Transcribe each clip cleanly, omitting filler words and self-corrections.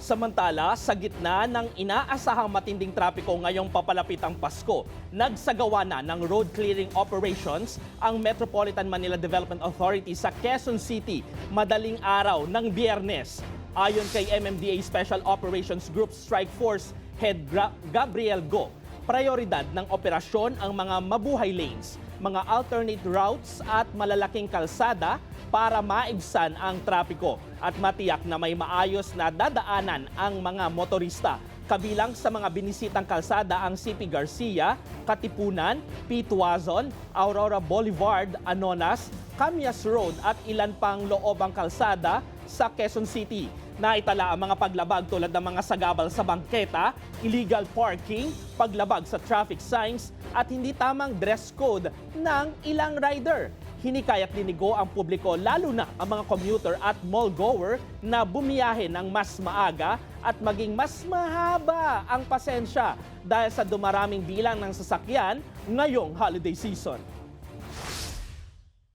Samantala, sa gitna ng inaasahang matinding trapiko ngayong papalapit ang Pasko, nagsagawa na ng road clearing operations ang Metropolitan Manila Development Authority sa Quezon City madaling araw ng Biyernes. Ayon kay MMDA Special Operations Group Strike Force Head Gabriel Go, prioridad ng operasyon ang mga mabuhay lanes, mga alternate routes at malalaking kalsada para maibsan ang trapiko at matiyak na may maayos na dadaanan ang mga motorista. Kabilang sa mga binisitang kalsada ang CP Garcia, Katipunan, P. Tuazon, Aurora Boulevard, Anonas, Camias Road at ilan pang loobang kalsada sa Quezon City. Naitala ang mga paglabag tulad ng mga sagabal sa bangketa, illegal parking, paglabag sa traffic signs at hindi tamang dress code ng ilang rider. Hinikayat din ni Go ang publiko lalo na ang mga commuter at mall goer na bumiyahe ng mas maaga at maging mas mahaba ang pasensya dahil sa dumaraming bilang ng sasakyan ngayong holiday season.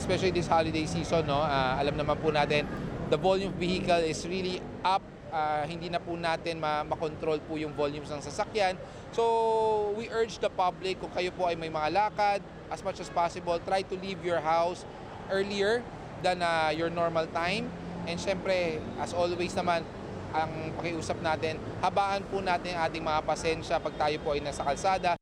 Especially this holiday season, no? Alam naman po natin, the volume of vehicle is really up. Hindi na po natin makontrol po yung volumes ng sasakyan. So we urge the public, kung kayo po ay may mga lakad, as much as possible, try to leave your house earlier than your normal time. And syempre, as always naman, ang pakiusap natin, habaan po natin ang ating mga pasensya pag tayo po ay nasa kalsada.